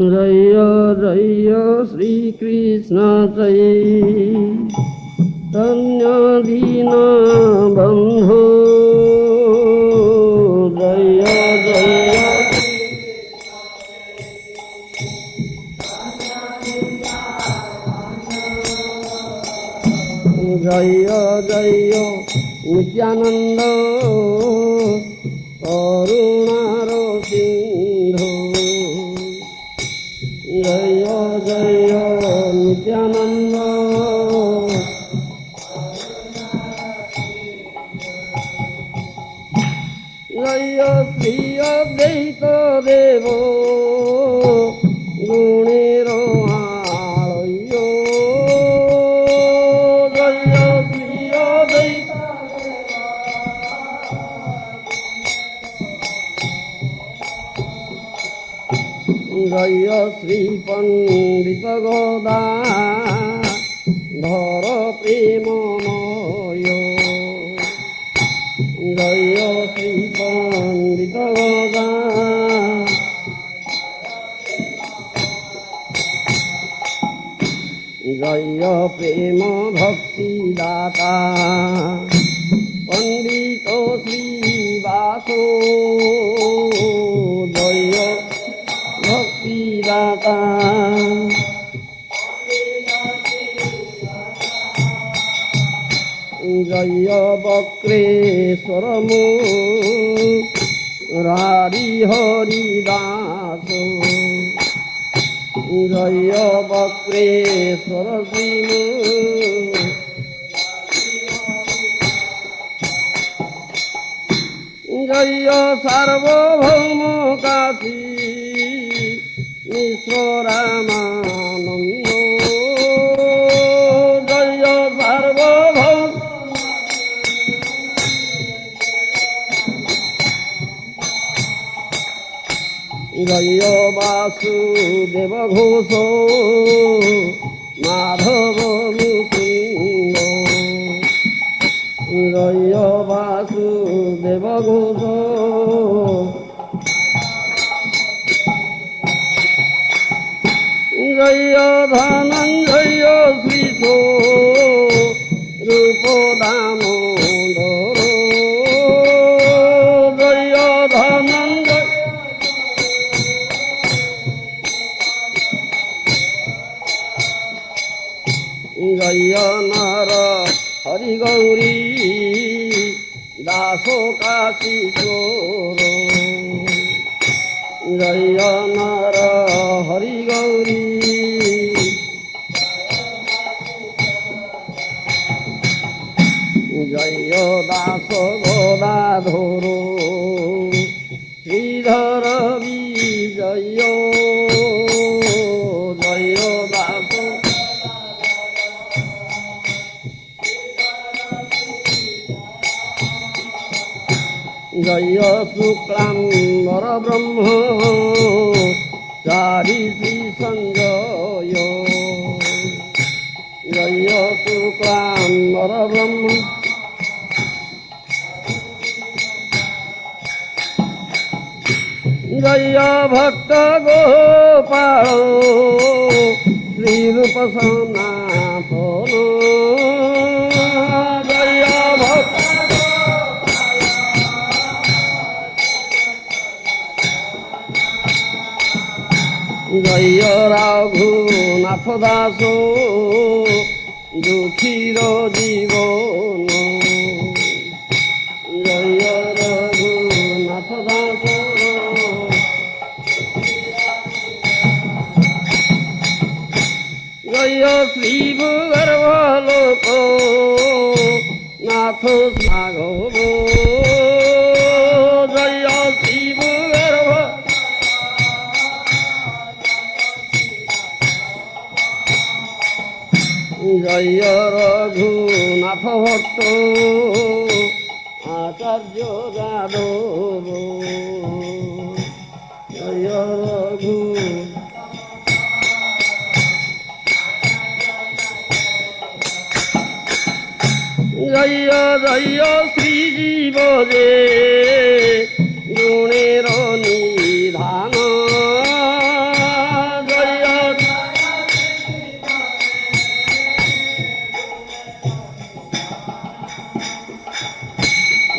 जय जय श्रीकृष्ण चैतन्य दीन बन्धु जय जय जय जय नित्यानंद करुणार सिंधु जय जय नित्यानंद जय श्री अद्वैत देव गुणेर आलयो जय श्री अद्वैत जय श्री पंडित गदाधर प्रेममय जय श्री पंडित जय प्रेम भक्ति दाता पंडित श्रीवासो जय भक्ति दाता जय वक्रेश्वर मुरारी हरिदास जय वक्रेश्वर श्री जय सार्वभौम काशी मिश्र रामानंद जय सार्वभौम जय वासुदेव घोष माधव मुकुंद जय वासुदेव घोष जय धनंजय श्रीशो रूप दामोदर जय धनंजय जय नर हरि गौरी दास काशी चोर जय नर हरि गौरी जय दास गदाधर श्रीधर विजय जय दास जय शुक्लांबर ब्रह्म चारि श्री संजय जय शुक्लांबर ब्रह्म जय भक्त गोपाल श्री रूप सनातन जय भक्त जय रघुनाथ दास दुखीर जीवन जय रघुनाथ दास जय श्री भूगर्भलोक नाथ सागव जय श्री भूगर्भ जय रघुनाथ भट्ट आचार्य जादव जय रघु जय जय श्रीजीव जे गुणेर निधान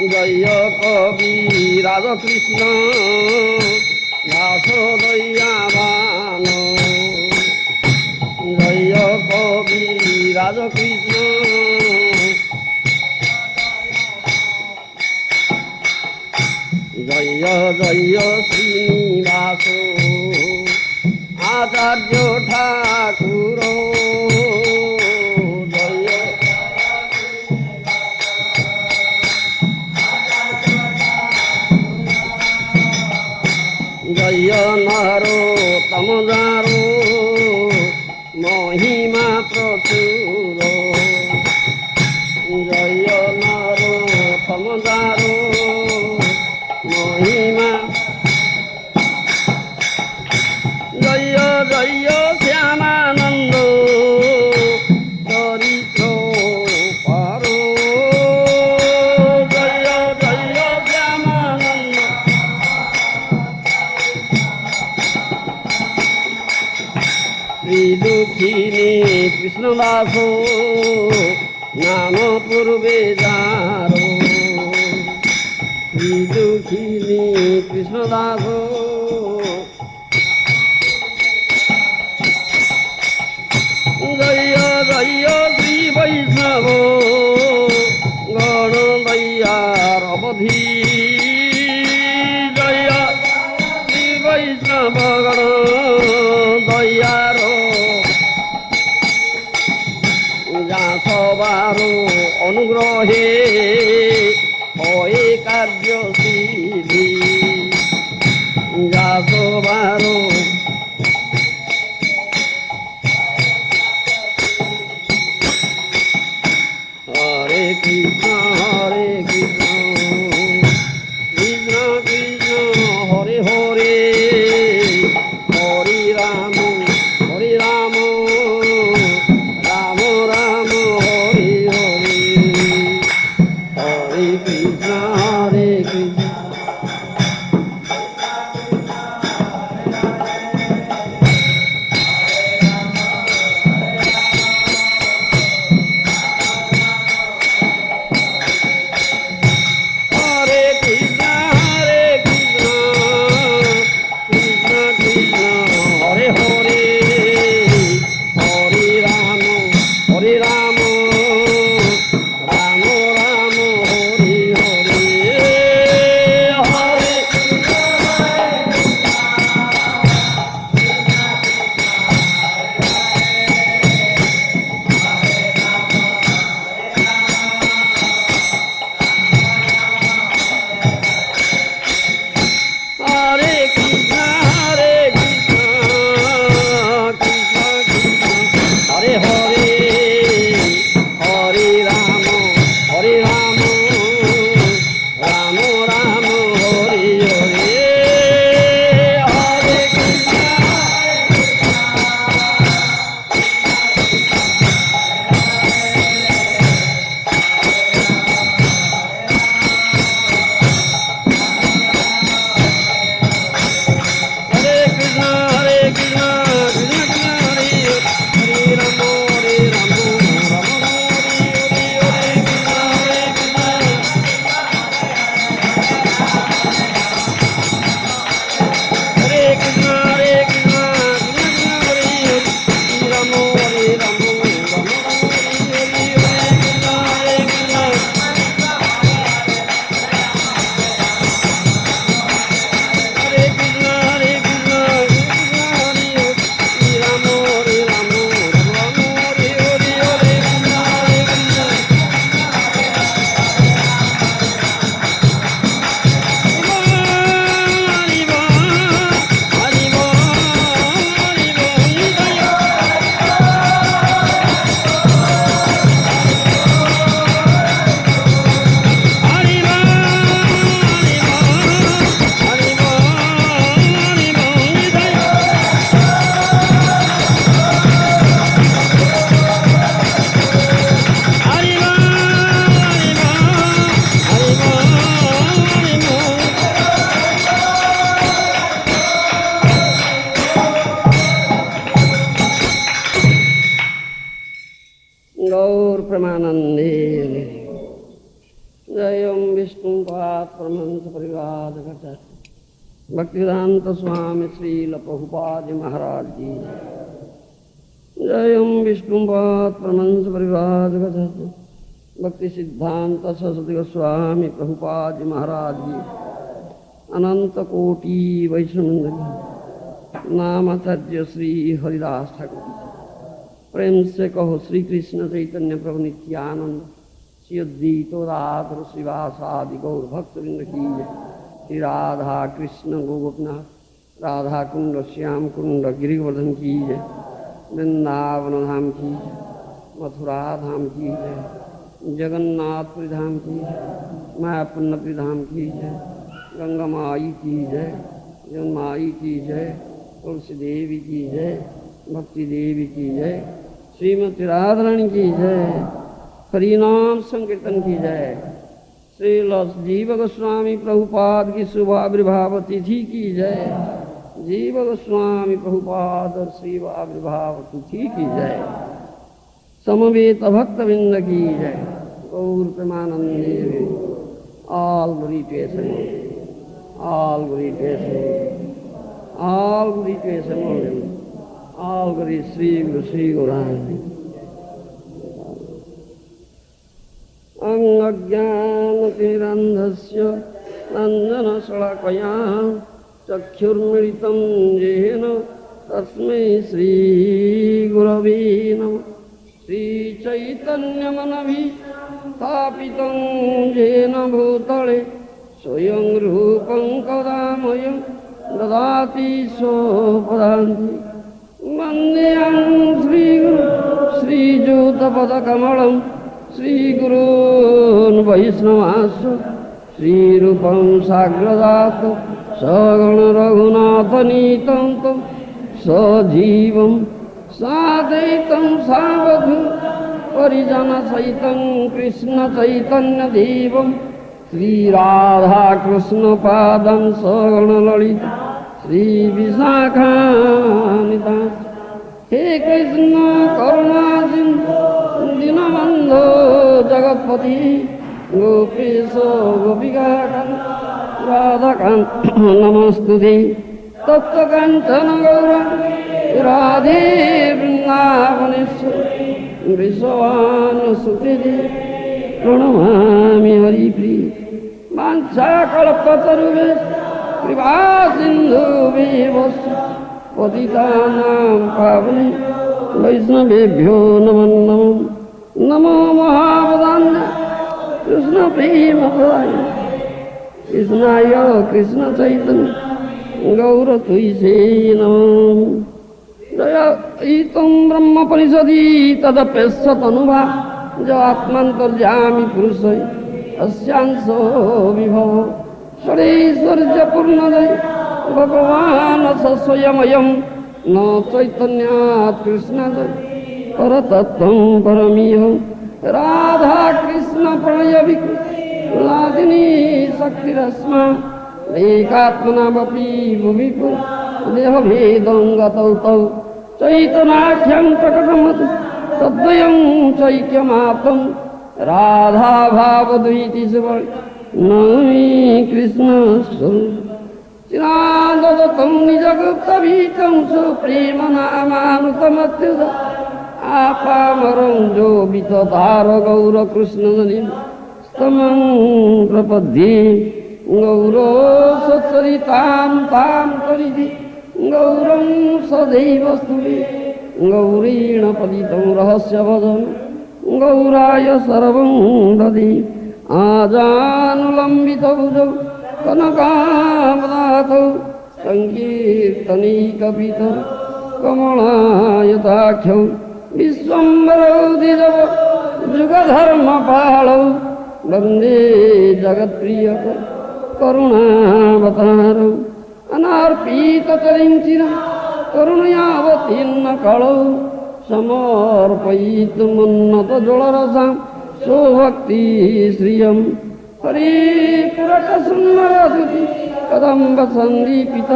জয় কবি রাজকৃষ্ণ দাস দয়াবান জয় কবি রাজকৃষ্ণ জয় জয় শ্রীনিবাস আচার্য ঠাকুর জয় জয় নরোত্তম দারো মহিমা প্রচুর জয় নরোত্তম দারো মহিমা জয় জয় শ্যামানন্দ চরিত্র পার জয় জয় শ্যামানন্দ শ্রী দুঃখিনী কৃষ্ণদাস নাম পূর্বে যার শ্রী দুঃখিনী কৃষ্ণদাস জয় জয় শ্রী বৈষ্ণব গণ দয়ার অবধি জয় শ্রী বৈষ্ণব গণ দয়ার যা সবার অনুগ্রহে হয়ে কার্য সিদ্ধি যা সবার হরে কৃষ্ণ কৃষ্ণ কৃষ্ণ হরে হরে হরে রাম রাম রাম হরে হরে হরে কৃষ্ণ হরে কৃষ্ণ কৃষ্ণ কৃষ্ণ হরে হরে হরে রাম রাম রাম হরে হরে হরে হরে কৃষ্ণ কৃষ্ণ কৃষ্ণ হরে হরে হরে রাম রাম রাম হরে হরে হরে কৃষ্ণ হরে কৃষ্ণ কৃষ্ণ কৃষ্ণ হরে হরে রাম রাম রাম হরে হরে হরে কৃষ্ণ হরে কৃষ্ণ কৃষ্ণ কৃষ্ণ হরে হরে রাম রাম রাম হরে হরে কৃষ্ণ হরে কৃষ্ণ হরে কৃষ্ণ হরে রাম রাম রাম হরে হরে হরে কৃষ্ণ হরি বল হরি বল হরি বল গৌর প্রেমানন্দে জয় ওম বিষ্ণু विष्णुपाद परमहंस परिव्राजक भक्तिवेदांत स्वामी श्रील प्रभुपाद महाराज की जय। ओम विष्णुपाद परमहंस परिव्राजक भक्ति सिद्धांत सरस्वती गोस्वामी प्रभुपाद महाराज की अनंत कोटि वैष्णव नामाचार्य श्री हरिदास ठाकुर प्रेम से कहो श्री कृष्ण चैतन्य प्रभु नित्यानंद श्री अद्वैत राधर श्रीवासादि गौर भक्तवृंद की जय। श्री राधा कृष्ण गोपनाथ राधा कुंड श्याम कुंड गिरिवर्धन की जय। वृंदावन धाम की जय, मथुरा धाम की जय, जगन्नाथपुरी धाम की जय, मायापुन्नपुरी धाम की जय, गंगा माई की जय, जन माई की जय, तुलसी देवी की जय, भक्ति देवी की जय, श्रीमती राधारानी की जय, हरिनाम संकीर्तन की जय। श्री जीव गोस्वामी प्रभुपाद की शुभ आविर्भाव तिथि की जय। जीव गोस्वामी प्रभुपाद और शिव आविर्भाव तिथि की जय। समवेत भक्तवृंद की जय। गौर प्रेमानंदे all meditation, all meditation, all meditation, all Guru Sri Guru अज्ञानतिरन्धस्य नन्दनशलाकया चक्षुर्मिलितं येन तस्मै श्रीगुरवे नमः। श्रीचैतन्यमनभिस्थापितं येन भूतले स्वयं रूपं कदामयं ददाति स्वपदान्ति। वन्देऽहं श्रीगुरुं श्रीयुतपदकमलं श्रीगुरून् वैष्णवांश्च श्रीरूपं साग्रजातं सगण रघुनाथनीतं तं सजीवं साद्वैतं सावधूतं परिजनसहितं कृष्णचैतन्यदेवं श्रीराधाकृष्णपादं सगणललितं श्रीविशाखान्वितांश्च। हे कृष्ण करुणा सिन्धु दीनबन्धो जगत्पति गोपीश गोपिकाकान्त राधाकान्त नमस्तुते। तप्तकाञ्चन गौराङ्गी राधे वृन्दावनेश्वरी विश्ववानुसुते प्रणमामि हरिप्रिये। वाञ्छाकल्पतरुभ्यश्च कृपा सिन्धुभ्यः पतितानां पावनेभ्यो वैष्णवेभ्यो नमो नमः। नमो महावदान्य कृष्णप्रेमप्रदाय कृष्णाय कृष्णचैतन्य गौरत्वैषे नमः। जयितं ब्रह्मपरिषदि तदप्यस्तनुभा जो आत्मान्तर्यामि पुरुषै अस्यांसो विभव षडैश्वर्यपूर्णदय भगवान् स स्वयमयं न चैतन्यात् कृष्णादय परतत्त्वं परमिहं। राधा कृष्ण प्रणय विलादिनी शक्तिरस्मा एकात्मनामपि भुवि देहभेदं गतौ तौ चैतनाख्यं प्रकटमतु तद्वयं चैक्यमाप्तं। राधा भावद्वैती नमी कृष्णस्वरूपं चिरादतं निजगुप्तभीतं सुप्रेमनामानुतमत्युत आपामरं जो विततार गौरकृष्णजनिं स्तमं प्रपद्ये। गौरो सच्चरितां तां परिधि गौरं सदैव स्तुति गौरीण पतितं रहस्यवदन गौराय सर्वं ददि। आजानुलम्बितभुजौ कनकावदातौ सङ्कीर्तनैकपितरौ कमलायताख्यौ विश्वम्भरौ द्विजव जुगधर्मपालौ वन्दे जगत्प्रियकरौ करुणावतारौ अनार्पितचरिञ्चिरं करुणयावतीर्णकलौ समर्पयितुमुन्नतजलरसां स्वभक्तिश्रियं। हरिपुरटसुन्दरधुति कदम्बसन्दीपित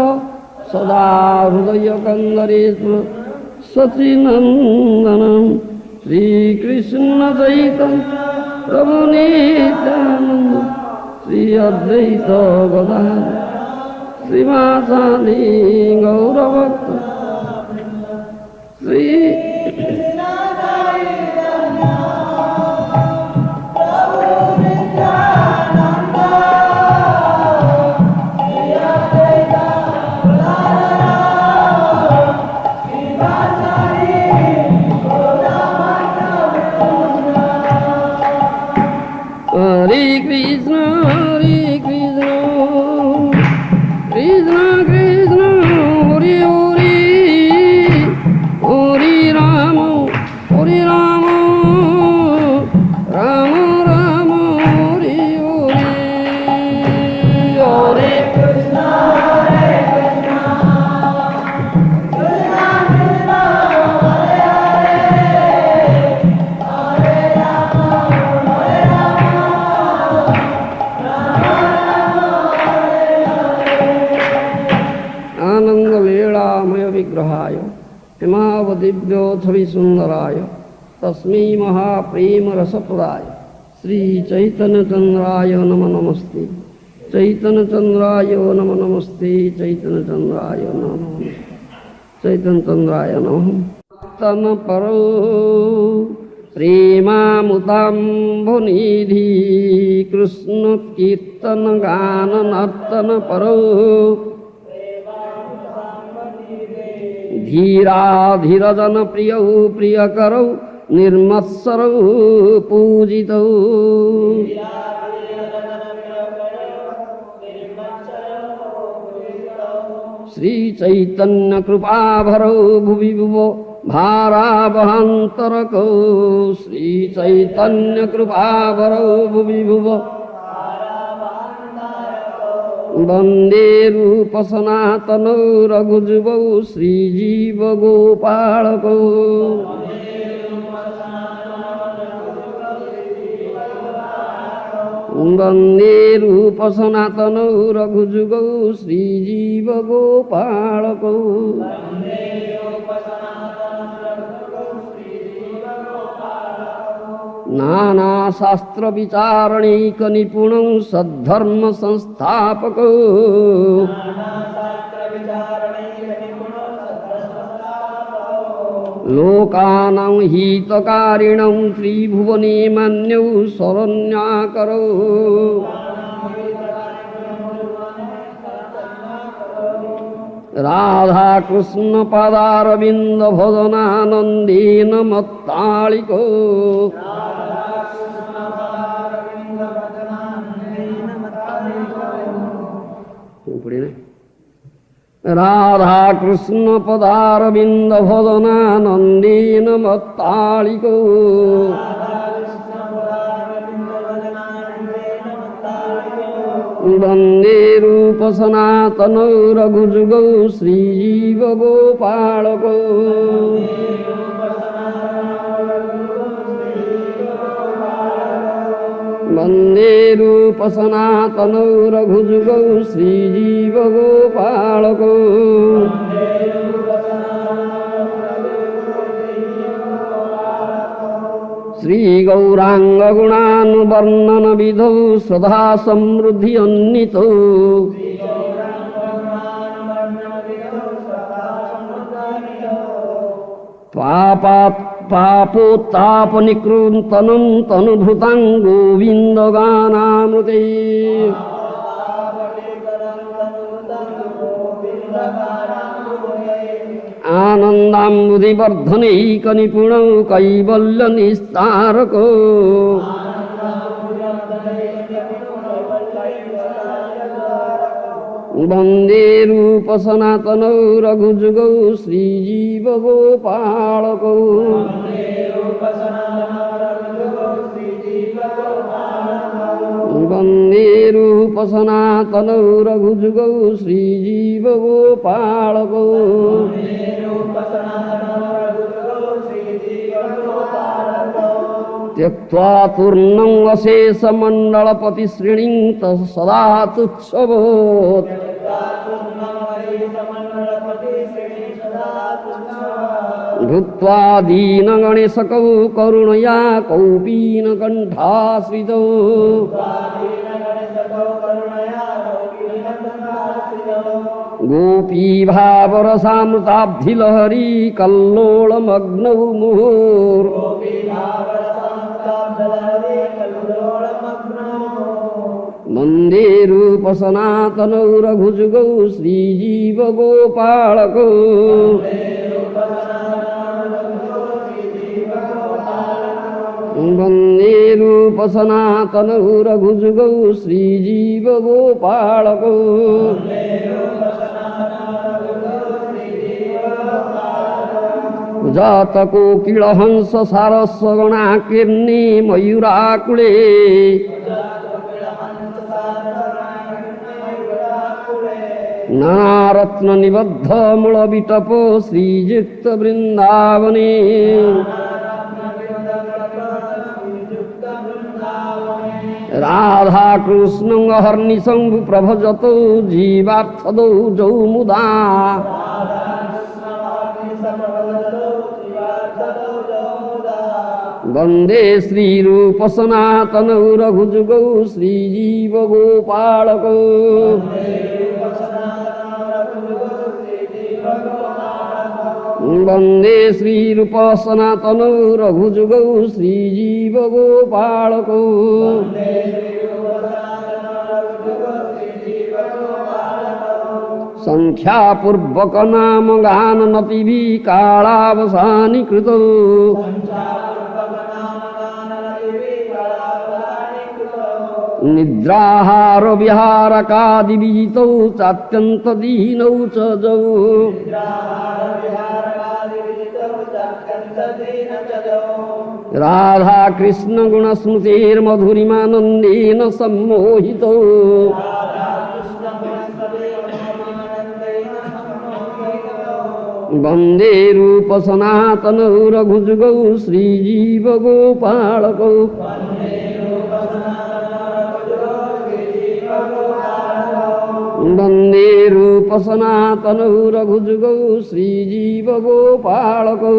सदा हृदयकन्दरेषु सचिनन्दनं Sri Krishna Chaitanya Prabhu Nityananda Shri Advaita Gadadhar श्रीवासादि गौरभक्त Shri Hare Krishna, Krishna Krishna, Hare Hare, Hare Rama, Hare Rama, Rama Rama, Hare Hare, Hare Krishna, Krishna Krishna, Hare Hare, Hare Rama, Hare आनंद लीलामय विग्रहाय हिमावदिव्योऽथ विसुंदराय तस्मै महाप्रेम रसप्रदाय श्री चैतन्य चंद्राय नमो नमस्ते चैतन्य चंद्राय नमो नमस्ते चैतन्य चंद्राय नमो चैतन्य चंद्राय नमः तन परो प्रेमामुताम्बुनिधि कृष्ण कीर्तन गान नर्तन परो धीरा धीरजन प्रियौ प्रियकरौ निर्मत्सरौ पूजितौ श्री चैतन्य कृपाभरौ भुवि भुवो भारावहान्तरकौ श्री चैतन्य कृपाभरौ भुवि भुवो वंदे रूप सनातनौ रघुजुवौ श्रीजीव गोपालकौ वंदे रूप सनातनौ रघुजुगौ श्रीजीव गोपालकौ नाना शास्त्र विचारणैक निपुणौ सद्धर्म संस्थापकौ लोकानां हितकारिणौ त्रिभुवने मान्यौ शरण्याकरौ राधा कृष्ण पदारविंद भजनानंदेन मत्तालिको राधा कृष्ण पदारविंद भजनानंदेन मत्तालिको वंदे रूप सनातनौ रघुजुगौ श्रीजीव गोपालकौ वंदे रूप सनातनौ रघुजुगौ श्रीजीव गोपालकौ श्री गौरांग गुणानुवर्णन विधौ सदा समृद्धि अन्वितौ पापोत्तापनिकृन्तनं तनुभृतां गोविन्दगानामृते आनन्दाम्बुधिवर्धनैकनिपुणौ कैवल्यनिस्तारको वंदे रूप सनातनौ रघुजुगौ श्रीजीव गोपालकौ वंदे रूप सनातनौ रघुजुगौ श्रीजीव गोपालकौ त्यक्त्वा पूर्णं अशेषमण्डलपतिश्रेणीं सदा तुच्छ्रवोत् भूत्वा दीनगणेशकौ करुणया कौपीनकण्ठाश्रितौ गोपी भावरसामृताब्धिलहरी कल्लोलमग्नौ मुहुर् वन्दे रूपसनातनौ रघुजुगौ श्रीजीवगोपालकौ वन्दे रूपसनातनौ रघुजुगौ श्रीजीवगोपालकौ जातकोकिलहंस सारस्वगणाकीर्णे मयूराकुले नानारत्ननिबद्धमूलविटपो श्रीयुक्तवृन्दावने राधाकृष्णं हर्निशं प्रभजतो जीवार्थदौ जौ मुदा वन्दे श्रीरूपसनातनौ रघुजुगौ श्रीजीवगोपालकौ वन्दे श्रीरूपसनातनौ रघुजुगौ श्रीजीवगोपालकौ संख्यापूर्वक नाम गान नतिभिः कालावसानि कृतौ निद्राहार विहारकादि विजितौ चात्यंत दीनौ च जौ राधा कृष्ण गुण स्मृतिर्मधुरिमानन्देन सम्मोहितौ वन्दे रूप सनातनौ रघुजुगौ श्रीजीवगोपालकौ वन्दे रूप सनातनौ रघुजुगौ श्रीजीवगोपालकौ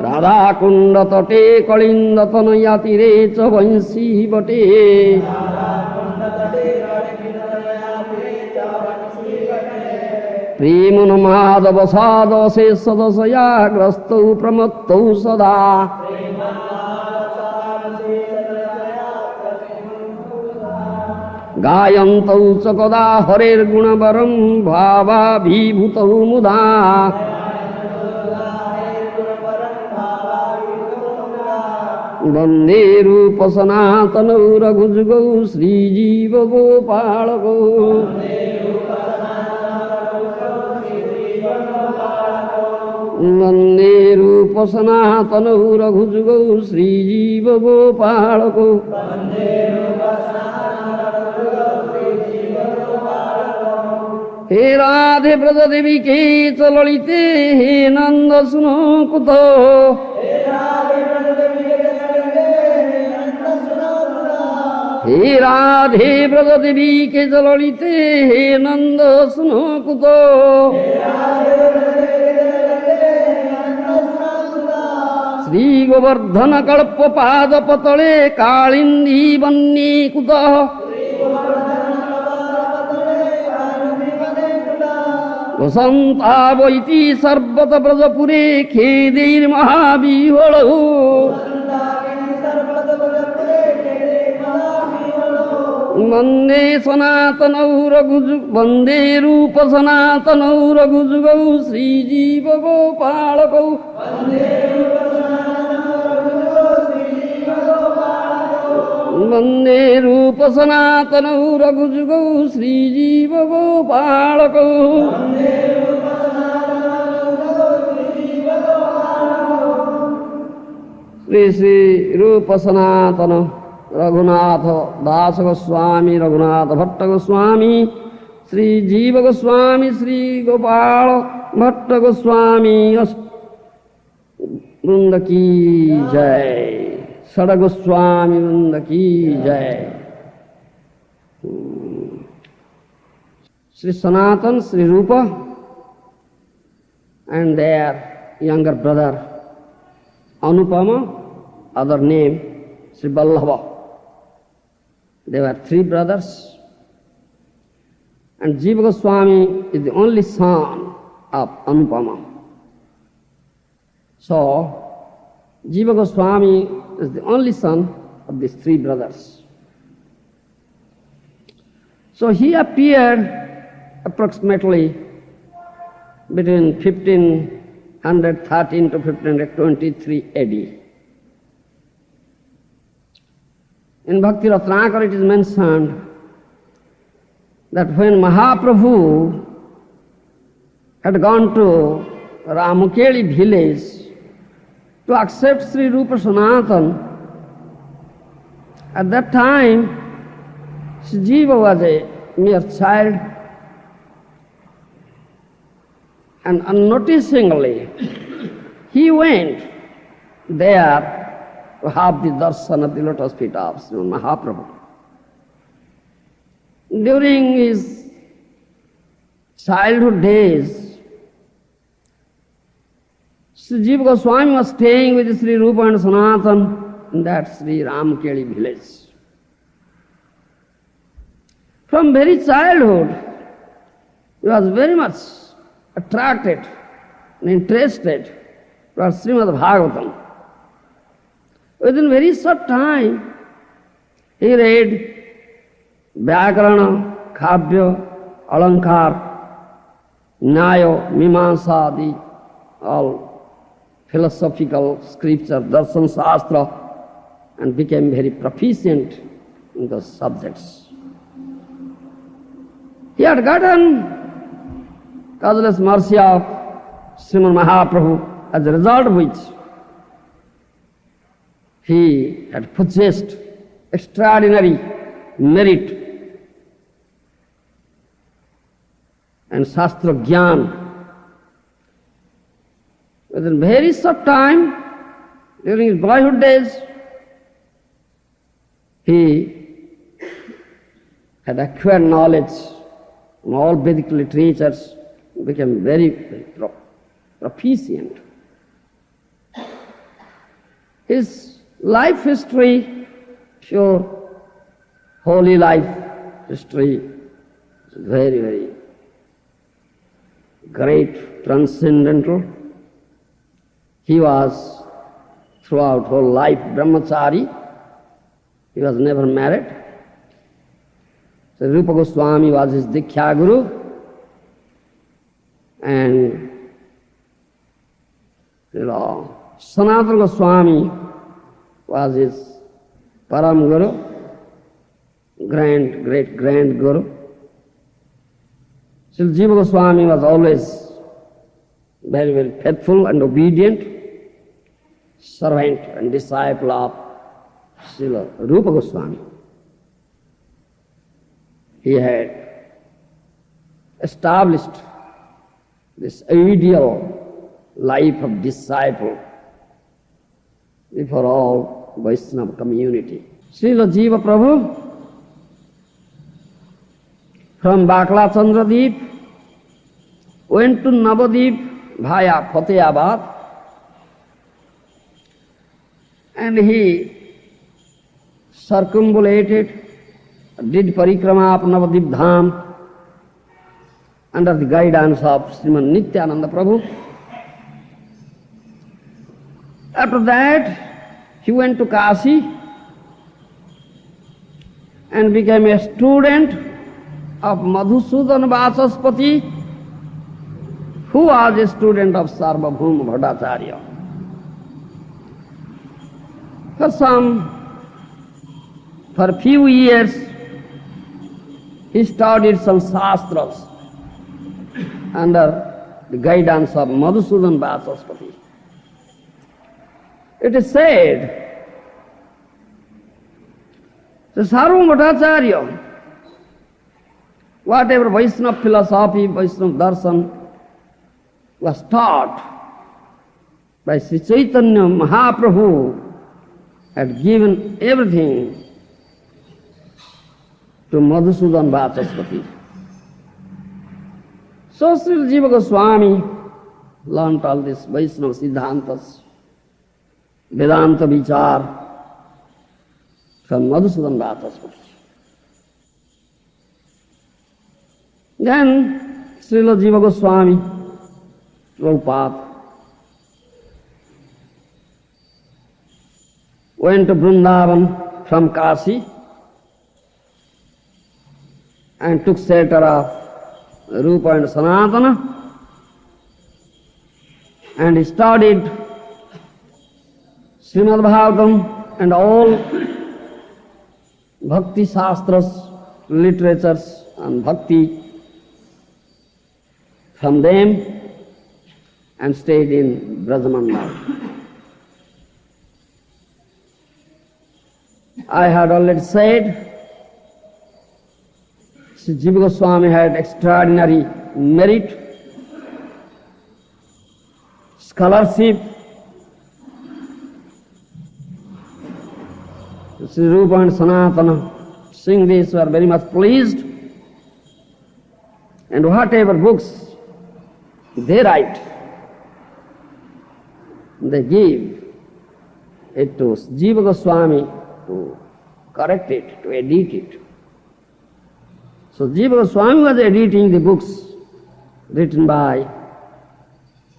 राधाकुण्ड तटे कलिन्दतनयातिरे च वंशी बटे प्रेमोन्मादवसादशेषदशयाग्रस्तौ प्रमत्तौ सदा गायन्तौ च कदा हरेर्गुणवरं भावाभिभूतौ मुदा वन्दे रूपसनातनौ रघुजुगौ श्रीजीवगोपालकौ वन्दे रूपसनातनौ रघुजुगौ श्रीजीवगोपालकौ हे राधे व्रज देवी के च ललिते हे नंद सुनो कुतो हे राधे व्रज देवी के च ललिते हे नंद सुनो कुतो श्री गोवर्धन कल्प पाद पतले कालिंदी बन्नी कुतो वसन्तावैति सर्वत ब्रजपुरे खेदैर्महाविह्वलौ वन्दे सनातनौ रघुजु वन्दे रूप सनातनौ रघुजुगौ श्रीजीवगोपालकौ वन्दे रूप सनातनौ रघुजुगौ श्रीजीवगोपालकौ श्री श्री रूप सनातन रघुनाथ दास गोस्वामी रघुनाथ भट्ट गोस्वामी श्री जीव गोस्वामी श्री गोपाल भट्ट गोस्वामी वृंद की जय षड गोस्वामी वृंद की जय। Sri Sanatan, Sri Rupa and their younger brother Anupama, other name Sri Vallabha. They were three brothers, and Jiva Goswami is the only son of Anupama. So, Jiva Goswami is the only son of these three brothers. So he appeared approximately between 1513 to 1523 AD. In Bhakti Ratnakara it is mentioned that when Mahaprabhu had gone to Ramukeli village to accept Sri Rupa Sanatan, at that time Sri Jiva was a mere child, and unnoticingly he went there to have the darshan of the lotus feet of Srimad Mahaprabhu. During his childhood days, Sri Jiva Goswami was staying with Sri Rupa and Sanatan in that Sri Ramkeli village. From very childhood, he was very much attracted and interested towards Srimad Bhagavatam. Within very short time, he read Vyakarana, Kavya, Alankar, Nyaya, Mimamsa, all philosophical scripture, Darshan Shastra, and became very proficient in those subjects. He had gotten causeless mercy of Srimad Mahaprabhu, as a result of which he had possessed extraordinary merit and Shastra Gyan. Within very short time, during his boyhood days, he had acquired knowledge from all Vedic literatures, became very proficient. His life history, pure, holy life history, is very, very great, transcendental. He was throughout whole life brahmachari. He was never married. So Rupa Goswami was his Diksha Guru, and Sanatana Goswami was his Param Guru, great grand Guru. Sri Jiva Goswami was always very, very faithful and obedient servant and disciple of Srila Rupa Goswami. He had established this ideal life of disciple before all Vaishnava community. Srila Jiva Prabhu from Bakla Chandradeep went to Navadip via Fatehabad, and he circumambulated, did parikrama of Navadip Dham under the guidance of Srimad Nityananda Prabhu. After that, he went to Kashi and became a student of Madhusudan Vasaspati, who was a student of Sarvabhauma Bhattacharya. For a few years, he studied some shastras under the guidance of Madhusudan Vasaspati. It is said that Sarvabhauma Bhattacharya, whatever Vaishnava philosophy, Vaishnava darshan was taught by Sri Chaitanya Mahaprabhu, had given everything to Madhusudan Vasaspati. So Sri Jiva Goswami learnt all these Vaishnava Siddhantas, Vedanta Vichar, from Madhusudan Dasa's books. Then Srila Jiva Goswami, Prabhupada, went to Vrindavan from Kashi and took shelter of Rupa and Sanatana, and he studied Srimad Bhagavatam and all Bhakti Shastras, literatures on Bhakti from them, and stayed in Brajamandal. I had already said, Sri Jiva Goswami had extraordinary merit, scholarship. Sri Rupa and Sanatana, seeing this, were very much pleased, and whatever books they write, they give it to Jiva Goswami to correct it, to edit it. So Jiva Goswami was editing the books written by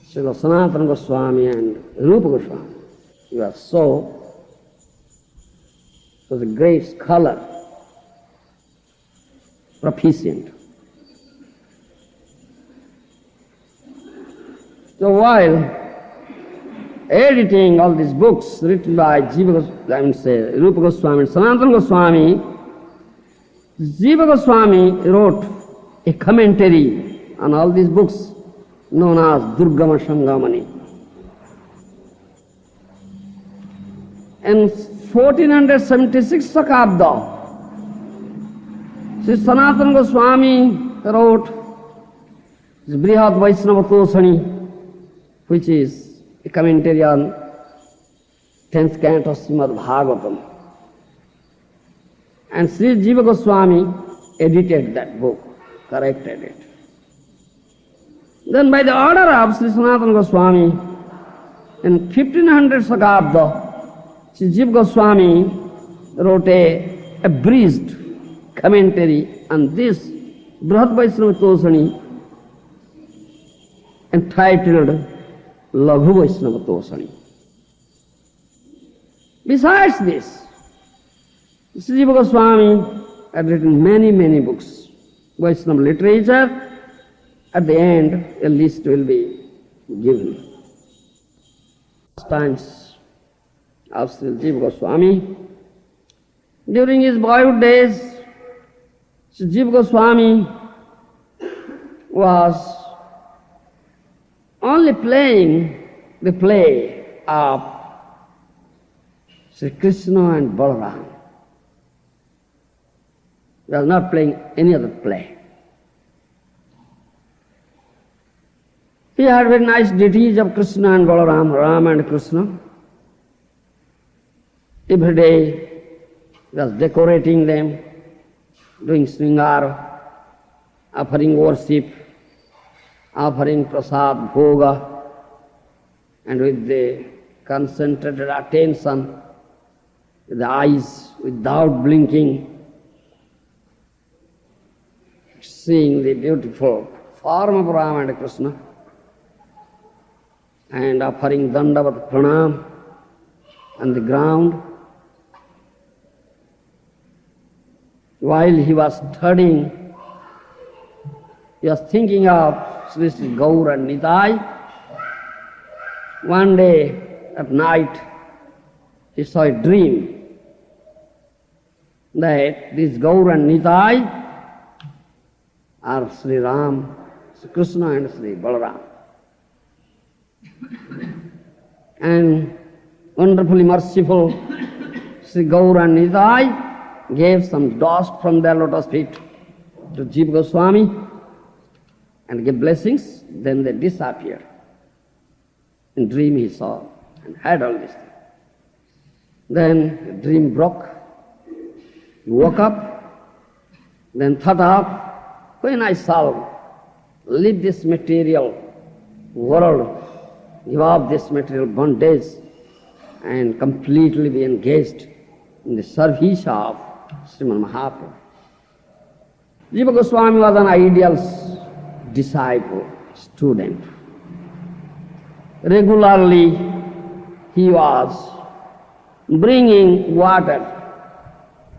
Srila Sanatana Goswami and Rupa Goswami. He was a great scholar, proficient. So while editing all these books written by Rupa Goswami and Sanatana Goswami, Jiva Goswami wrote a commentary on all these books known as Durgama Shangamani. In 1476 Sakabda, Sri Sanatana Goswami wrote Brihad Vaishnava Toshani, which is a commentary on 10th canto of Srimad Bhagavatam. And Sri Jiva Goswami edited that book, corrected it. Then by the order of Sri Sanatana Goswami, in 1500 Sakabda, Sri Jiva Goswami wrote a abridged commentary on this Brihad Vaishnava Toshani entitled Laghu Vaishnava Toshani. Besides this, Sri Jiva Goswami had written many books, Vaishnava literature. At the end, a list will be given. Times of Sri Jiva Goswami. During his boyhood days, Sri Jiva Goswami was only playing the play of Sri Krishna and Balaram. He was not playing any other play. He had very nice deities of Krishna and Balaram, Rama and Krishna. Every day he was decorating them, doing sringara, offering worship, offering prasad, bhoga, and with the concentrated attention, with the eyes without blinking, seeing the beautiful form of Rama and Krishna, and offering dandavat pranam on the ground. While he was studying, he was thinking of Sri Sri Gaur and Nitai. One day at night, he saw a dream that this Gaur and Nitai are Sri Ram, Sri Krishna and Sri Balaram. And wonderfully merciful Sri Gaur and Nitai gave some dust from their lotus feet to Jiva Goswami and gave blessings. Then they disappeared. In dream he saw and had all this thing. Then the dream broke. He woke up, then thought of, when I shall leave this material world, give up this material bondage and completely be engaged in the service of Srimad Mahaprabhu. Jiva Goswami was an ideal disciple, student. Regularly he was bringing water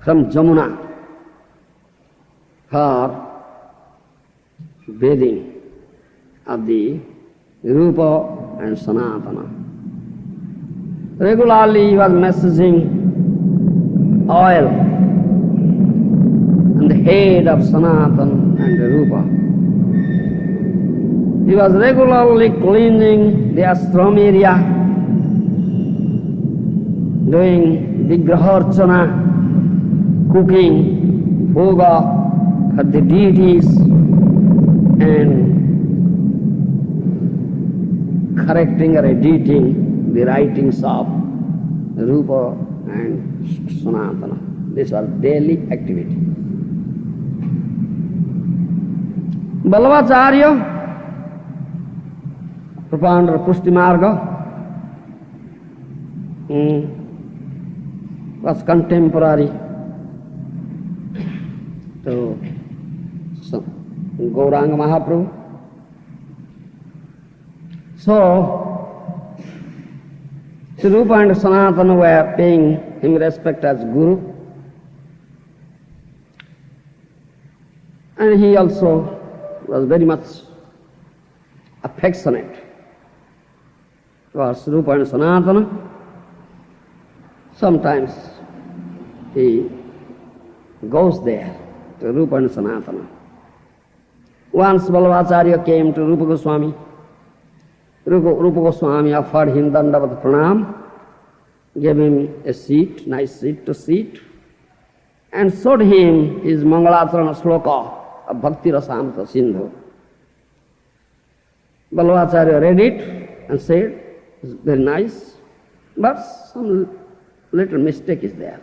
from Jamuna for bathing of the Rupa and Sanatana. Regularly he was messaging oil on the head of Sanatana and Rupa. He was regularly cleansing the ashram area, doing Vigrahorchana, cooking bhoga for the deities, and correcting or editing the writings of Rupa and Sanatana. This was daily activity. Ballavacharya, propounder of Pushti Marga, was contemporary to Gauranga Mahaprabhu. So, Sri Rupa and Sanatana were paying him respect as Guru, and he also was very much affectionate towards Sri Rupa and Sanatana. Sometimes he goes there to Rupa and Sanatana. Once Ballavacharya came to Rupa Goswami. Rupa Goswami offered him Dandavat Pranam, gave him a seat, nice seat to sit, and showed him his Mangalacharana Sloka of Bhakti Rasamrita Sindhu. Ballavacharya read it and said, it's very nice, but some little mistake is there.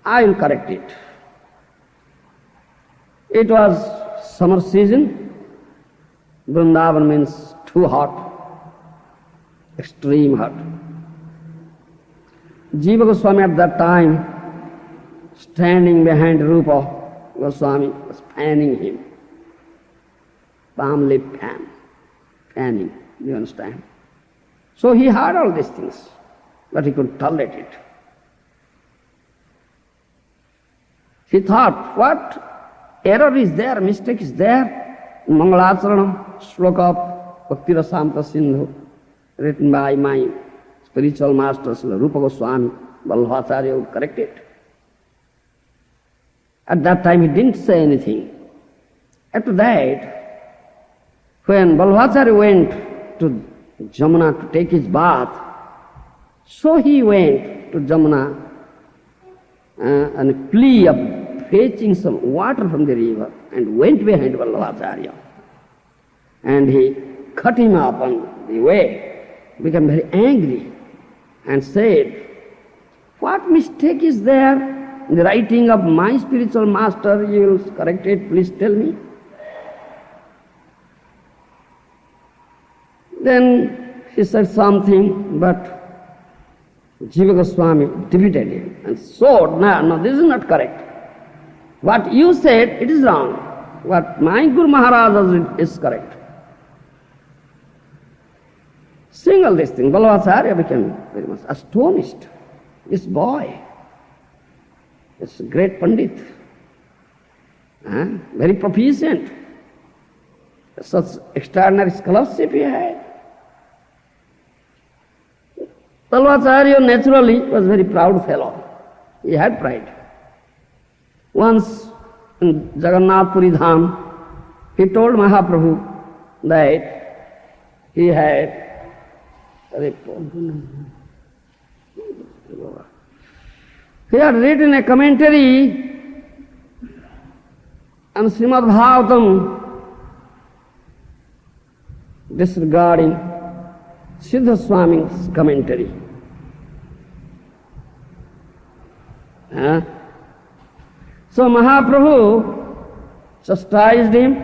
I will correct it. It was summer season. Vrindavan means too hot, extreme hot. Jiva Goswami at that time, standing behind Rupa Goswami, was fanning him. Palm lip fan, fanning, do you understand? So he heard all these things, but he couldn't tolerate it. He thought, what error is there, mistake is there? Mangalacharana, sloka of Bhakti Rasamrita Sindhu, written by my spiritual master, Srila Rupa Goswami, Ballavacharya would correct it. At that time he didn't say anything. After that, when Ballavacharya went to Jamuna to take his bath, so he went to Jamuna on a plea of fetching some water from the river and went behind Ballavacharya. And he cut him up on the way, became very angry and said, what mistake is there in the writing of my spiritual master? You will correct it, please tell me. Then he said something, but Jiva Goswami defeated him and swore, no, this is not correct. What you said, it is wrong. What my Guru Maharaj has written is correct. Seeing all these things, Ballavacharya became very much astonished. This boy, this great Pandit, very proficient, such extraordinary scholarship he had. Ballavacharya naturally was a very proud fellow. He had pride. Once in Jagannath Puri Dham, he told Mahaprabhu that he had written a commentary on Srimad Bhagavatam disregarding Siddha Swami's commentary. So Mahaprabhu chastised him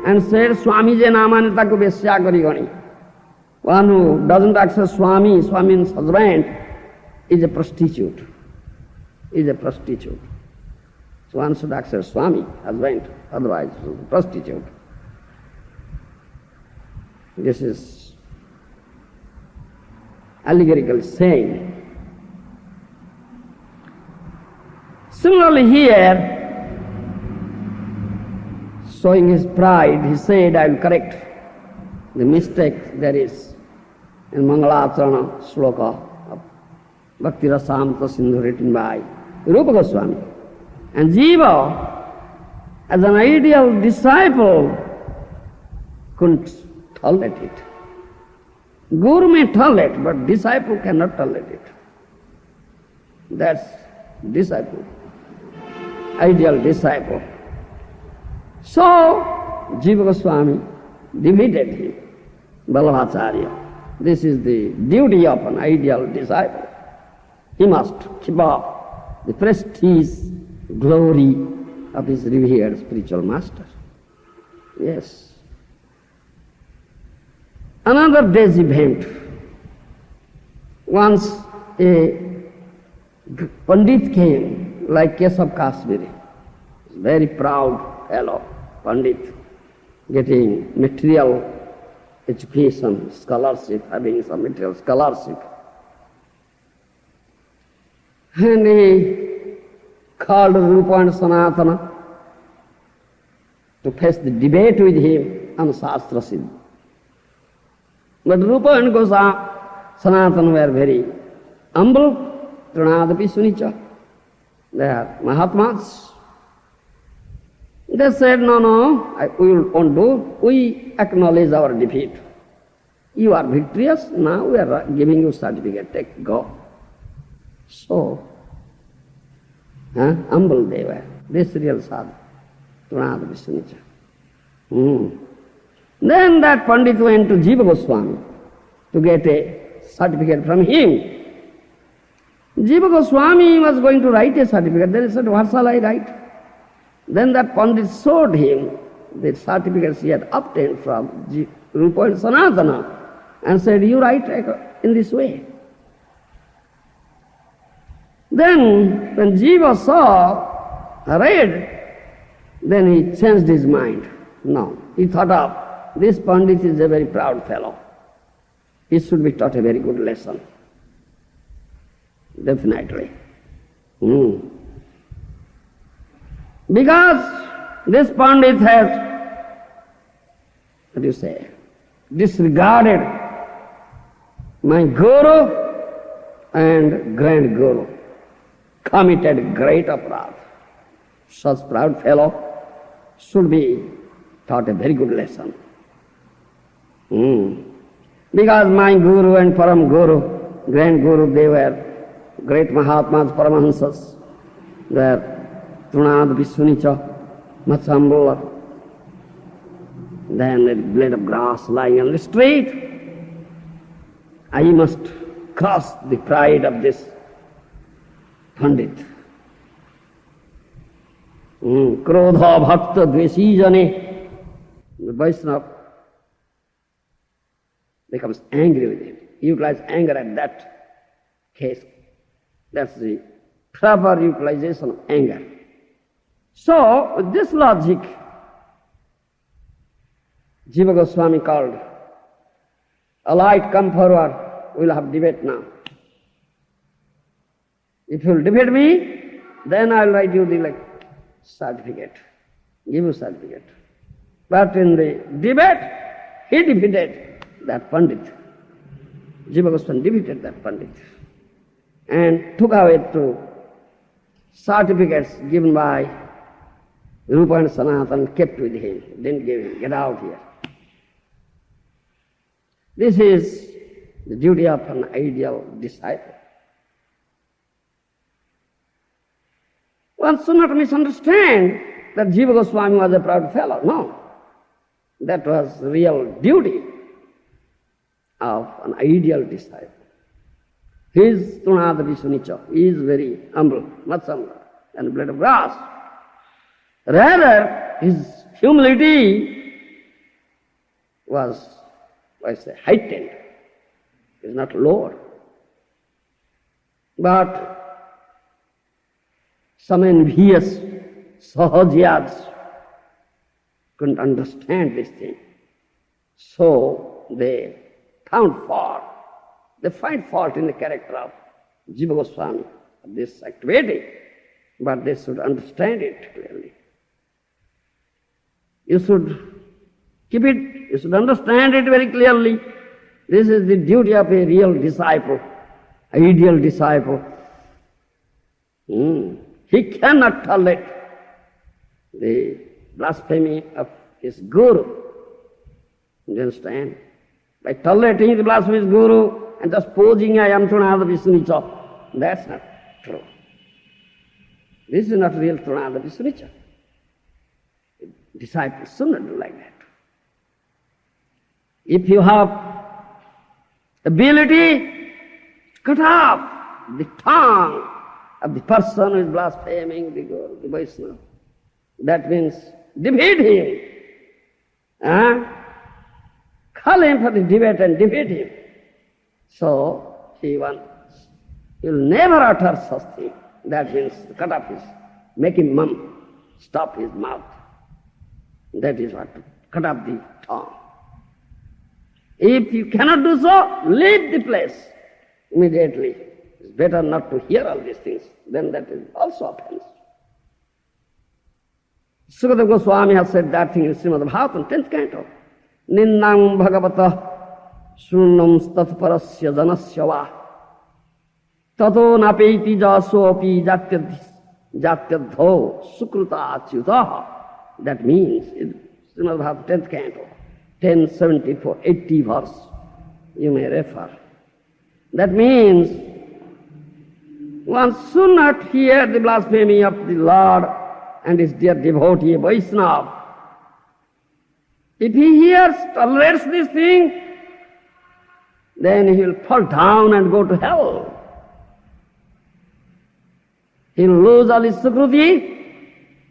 and said, Swamiji Namanita ko Vesya Kari Gani. One who doesn't accept Swami, Swami means husband, is a prostitute. Is a prostitute. So one should accept Swami, husband, otherwise a prostitute. This is allegorical saying. Similarly here, showing his pride, he said, I will correct the mistake there is in Mangalacharana sloka of Bhakti Rasamrita Sindhu written by Rupa Goswami. And Jiva, as an ideal disciple, couldn't tolerate it. Guru may tolerate, but disciple cannot tolerate it. That's disciple, ideal disciple. So, Jiva Goswami defeated him, Vallabhacharya. This is the duty of an ideal disciple. He must keep up the prestige, glory of his revered spiritual master. Yes. Another day's event. Once a Pandit came, like Keshav Kashmiri, very proud fellow, Pandit, getting material education, scholarship, having some material scholarship. And he called Rupa and Sanatana to face the debate with him on Shastra Siddha. But Rupa and Sanatana were very humble, Trinadapi Sunicha. They are Mahatmas. They said, no, we won't do. We acknowledge our defeat. You are victorious, now we are giving you certificate, take, go. So, humble they were. This real sadhu, Trinadapi Sunicha. Then that Pandit went to Jiva Goswami to get a certificate from him. Jiva Goswami was going to write a certificate. Then he said, what shall I write? Then that Pandit showed him the certificates he had obtained from Rupa and Sanatana and said, you write in this way. Then when Jiva read, then he changed his mind. No, he thought of, this Pandit is a very proud fellow. He should be taught a very good lesson. Definitely. Because this Pandit has, disregarded my Guru and Grand Guru, committed great aparadh. Such proud fellow should be taught a very good lesson. Because my Guru and Param Guru, Grand Guru, they were great Mahatmas, Paramahansas. They are Trinadapi Sunicha, much humbler than a blade of grass lying on the street. I must crush the pride of this Pandit. Krodha bhakta dveshi jane. The Vaishnava becomes angry with him. He utilizes anger at that case. That's the proper utilization of anger. So, with this logic, Jiva Goswami called, a light, come forward, we'll have debate now. If you'll debate me, then I'll write you the certificate, give you certificate. But in the debate, he defeated that Pandit. Jiva Goswami defeated that Pandit and took away 2 certificates given by Rupa and Sanatana, kept with him, didn't give him, get out here. This is the duty of an ideal disciple. One should not misunderstand that Jiva Goswami was a proud fellow. No. That was real duty of an ideal disciple. His Trinadapi Sunicha is very humble, much humbler than a blade of grass. Rather, his humility was, heightened. It is not lower. But some envious Sahajiyas couldn't understand this thing. So they find fault in the character of Jiva Goswami, this activity, but they should understand it clearly. You should keep it, you should understand it very clearly. This is the duty of a real disciple, ideal disciple. He cannot tolerate the blasphemy of his guru. You understand? By tolerating the blasphemy of his guru and just posing, I am Trunada Vishnunica, that's not true. This is not real Trunada Vishnunica. Disciples should not do like that. If you have ability, cut off the tongue of the person who is blaspheming the Guru, the Vaishnava. That means defeat him. Call him for the debate and defeat him. So he will never utter such thing. That means cut off his, make him mum, stop his mouth. That is what, cut off the tongue. If you cannot do so, leave the place immediately. It's better not to hear all these things. Then that is also offense. Sukadeva Goswami has said that thing in Srimad Bhagavatam, 10th canto. Ninnam bhagavata shunnam statparasya janasya va tato napeti jasopi jatyadho sukruta achyutaha. That means, Srimad Bhagavatam, 10th canto, 1074, 80 verse, you may refer. That means, one should not hear the blasphemy of the Lord and his dear devotee Vaishnava. If he hears, tolerates this thing, then he will fall down and go to hell. He will lose all his sukruti,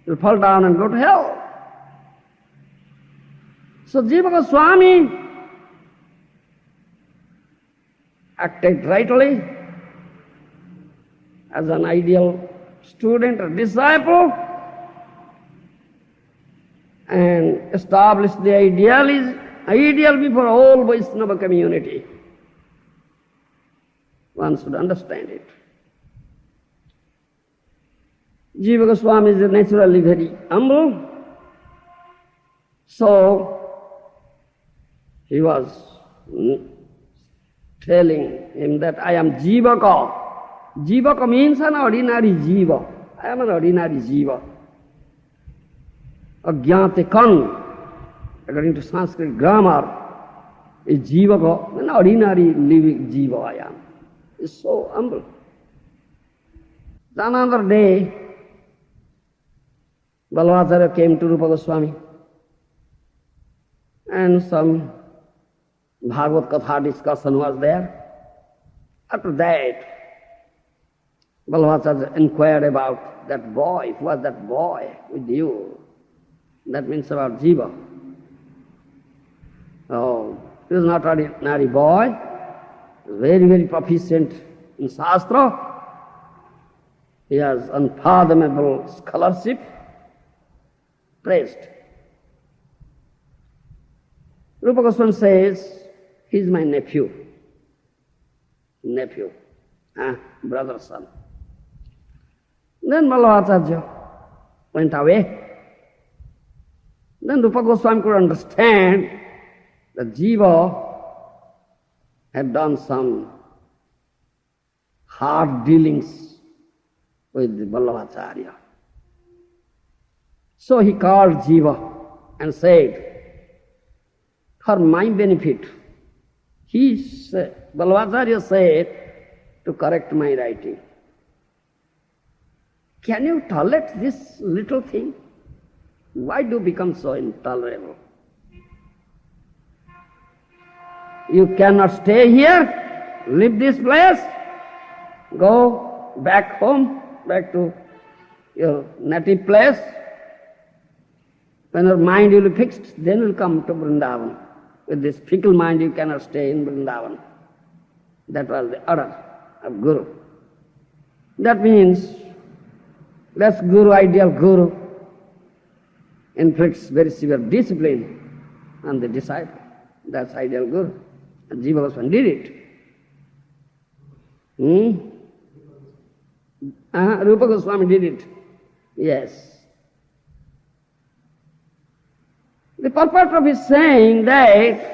he will fall down and go to hell. So Jiva Goswami acted rightly as an ideal student or disciple and established the ideal before all Vaishnava community. One should understand it. Jiva Goswami is naturally very humble, so he was telling him that I am Jivaka. Jivaka means an ordinary Jiva. I am an ordinary Jiva. Agyate kan, according to Sanskrit grammar, is Jivaka, an ordinary living Jiva I am. It's so humble. Another day, Balvacharya came to Rupa Goswami and some Bhagavad Katha discussion was there. After that, Balvacharya inquired about that boy. Who was that boy with you? That means about Jiva. Oh, he was not an ordinary boy. He was very, very proficient in Shastra. He has unfathomable scholarship. Praised. Rupa Goswami says, he is my nephew. Brother's son. Then Balvacharya went away. Then Rupa Goswami could understand that Jiva had done some hard dealings with the Balvacharya. So he called Jiva and said, for my benefit, Balvacharya said to correct my writing. Can you tolerate this little thing? Why do you become so intolerable? You cannot stay here, leave this place, go back home, back to your native place. When your mind will be fixed, then you will come to Vrindavan. With this fickle mind, you cannot stay in Vrindavan. That was the order of Guru. That means that's Guru, ideal Guru, inflicts very severe discipline on the disciple. That's ideal Guru. And Jiva Goswami did it. Rupa Goswami did it. Yes. The purport of his saying that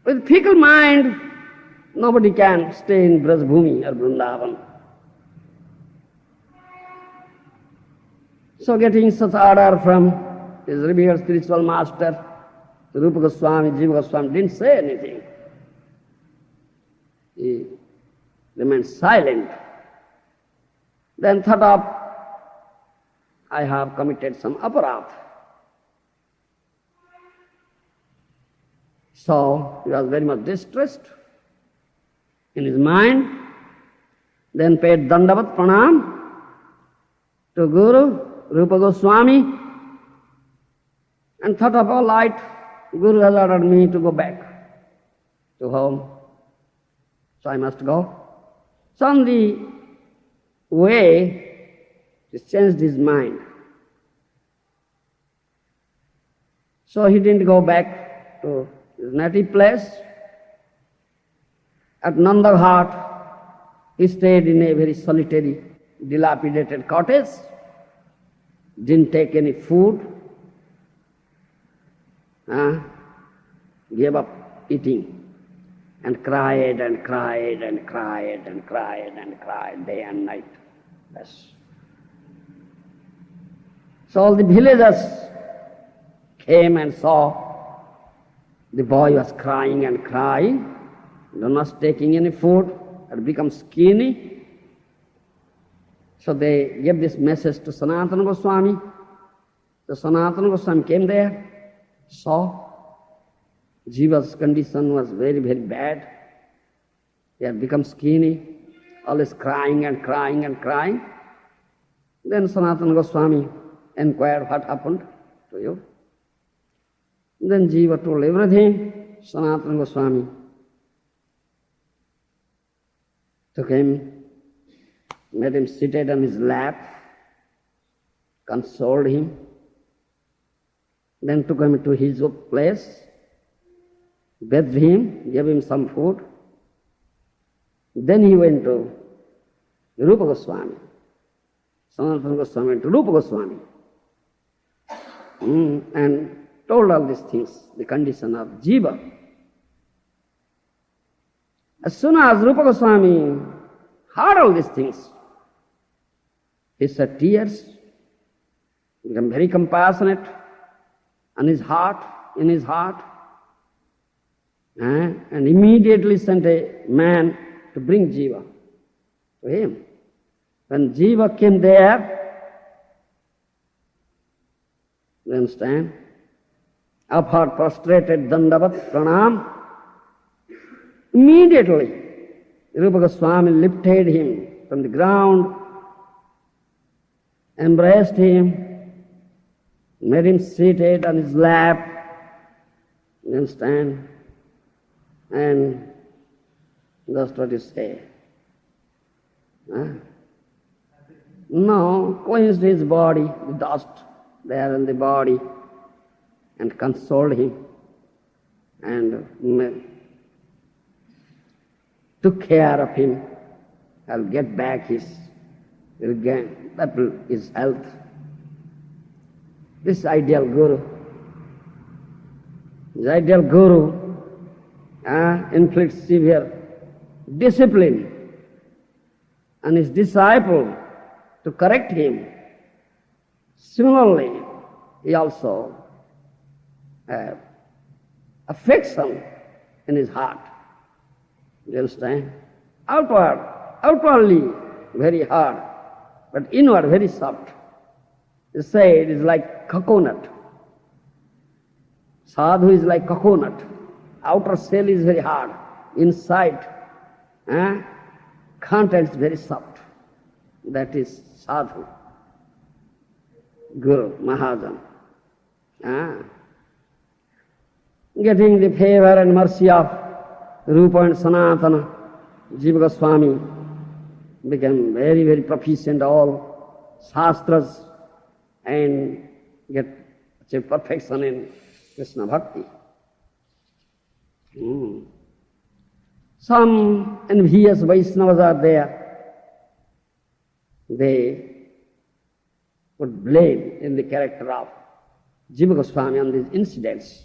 with fickle mind, nobody can stay in Brajbhumi or Vrindavan. So getting such order from his revered spiritual master, Rupa Goswami, Jiva Goswami didn't say anything. He remained silent. Then thought of, I have committed some aparadh. So he was very much distressed in his mind. Then paid Dandavat Pranam to Guru, Rupa Goswami, and thought of, all right, Guru has ordered me to go back to home, so I must go. So on the way, he changed his mind. So he didn't go back to his native place. At Nandaghat, he stayed in a very solitary, dilapidated cottage, didn't take any food, gave up eating, and cried and cried and cried and cried and cried day and night. Yes. So all the villagers came and saw the boy was crying and crying, not taking any food, had become skinny. So they gave this message to Sanatana Goswami. So Sanatana Goswami came there, saw Jiva's condition was very, very bad. He had become skinny, always crying and crying and crying. Then Sanatana Goswami inquired, what happened to you? Then Jiva told everything. Sanatana Goswami took him, made him seated on his lap, consoled him, then took him to his place, bathed him, gave him some food. Then he went to Rupa Goswami. Sanatana Goswami went to Rupa Goswami and told all these things, the condition of Jiva. As soon as Rupa Goswami heard all these things, he shed tears, became very compassionate in his heart, and immediately sent a man to bring Jiva to him. When Jiva came there, you understand, offered prostrated Dandavat Pranam, immediately Rupa Goswami lifted him from the ground, embraced him, made him seated on his lap, you understand, and that's what you say. No, cleansed his body, the dust there in the body, and consoled him, and took care of him. I'll get back his health. This ideal Guru, inflicts severe discipline on his disciple to correct him. Similarly, he also affection in his heart. You understand? Outwardly very hard, but inward very soft. They say it is like coconut. Sadhu is like coconut. Outer shell is very hard. Inside, content is very soft. That is Sadhu, Guru, Mahajan. Getting the favor and mercy of Rupa and Sanatana, Jiva Goswami became very, very proficient all shastras and get achieve perfection in Krishna Bhakti. Some envious Vaishnavas are there. They put blame in the character of Jiva Goswami on these incidents.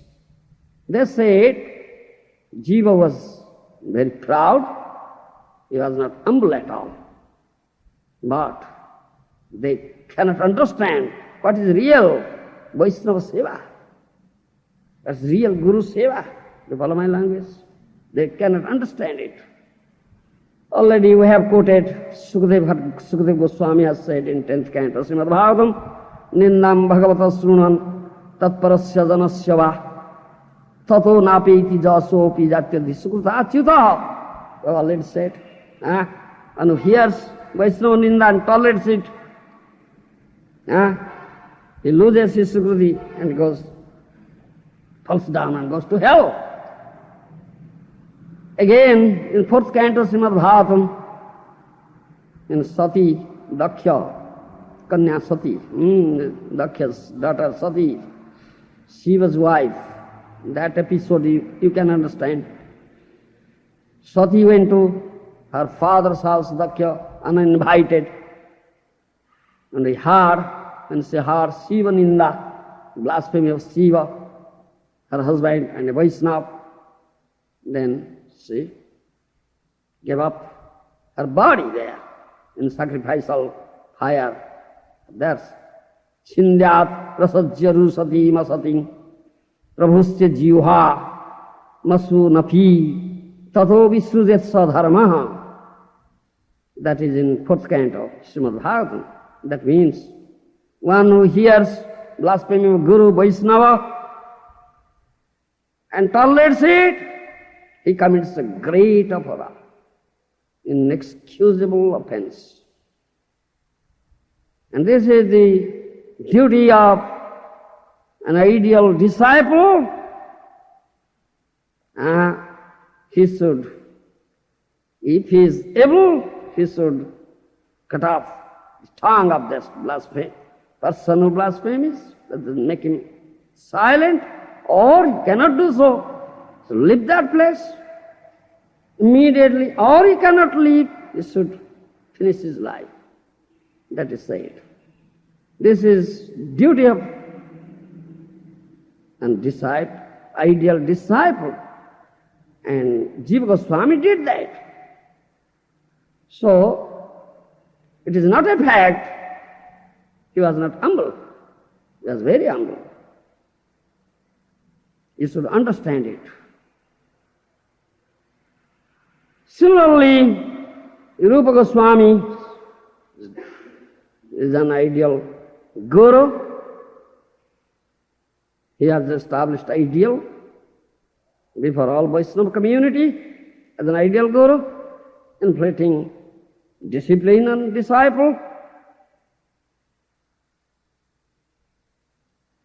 They said Jiva was very proud, he was not humble at all. But they cannot understand what is real Vaishnava Seva. That's real Guru Seva. You follow my language? They cannot understand it. Already we have quoted Sukadeva Goswami has said in 10th canto, Srimad Bhagavatam, Nindam Bhagavata Srunan Tatparasya Janasya Va Tato Napeti Jasopi Jatyadhi Sukruta Achyuta. We have already said. And who hears Vaishnava Ninda and tolerates it, he loses his Sukruti and falls down and goes to hell. Again, in 4th canto Srimad Bhagavatam, in Sati, Daksha, Kanya Sati, Daksha's daughter Sati, Shiva's wife, that episode you can understand. Sati went to her father's house, Daksha, uninvited, and he heard, when she heard Shiva Ninda, blasphemy of Shiva, her husband and a Vaishnava, then she gave up her body there in sacrificial fire. That's Chindyat Prasajyaru Sati Masating Prabhusya Jiuha Masu Napi Tato Visrujet Sadharmaha. That is in 4th canto, Srimad Bhagavatam. That means one who hears blasphemy of Guru Vaishnava and tolerates it, he commits a great apara, inexcusable offense. And this is the duty of an ideal disciple. He should, if he is able, he should cut off the tongue of this blasphemy. Person who blasphemies, that doesn't make him silent, or he cannot do so. So leave that place immediately, or he cannot leave, he should finish his life. That is said. This is duty of an ideal disciple. And Jiva Goswami did that. So, it is not a fact he was not humble. He was very humble. You should understand it. Similarly, Rupa Goswami is an ideal guru. He has established ideal before all Vaishnava community as an ideal guru, inflicting discipline on disciple.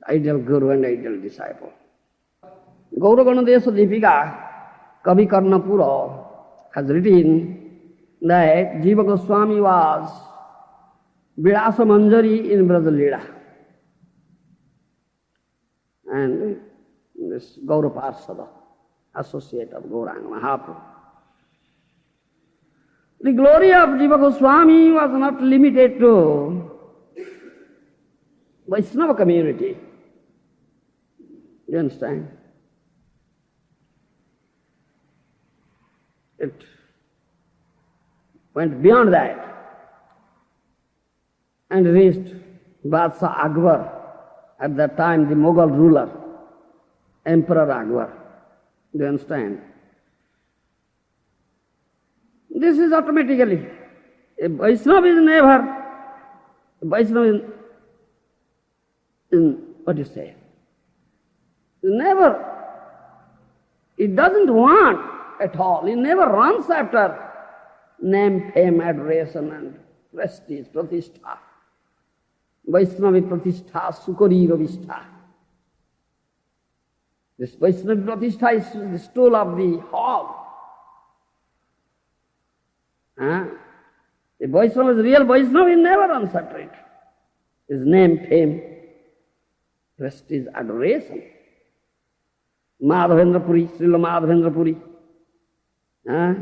Ideal guru and ideal disciple. Gauraganadesa Deepika, Kavi Karnapura, has written that Jiva Goswami was Vilasa Manjari in Brajalila. And this Gaura Parsada, associate of Gauranga Mahaprabhu. The glory of Jiva Goswami was not limited to Vaishnava community. You understand? It went beyond that and reached Badshah Akbar, at that time the Mughal ruler, Emperor Akbar. Do you understand? This is automatically. A Vaishnava is never, what do you say? Never, it doesn't want at all. He never runs after name, fame, adoration and prestige, pratishtha. Vaishnavi pratishtha, sukari ravishtha. This Vaishnavi pratishtha is the stool of the hog. Huh? The Vaishnava is real Vaishnava, he never unsaturated. His name, fame, prestige, adoration. Madhavendra Puri, Srila Madhavendra Puri. Huh?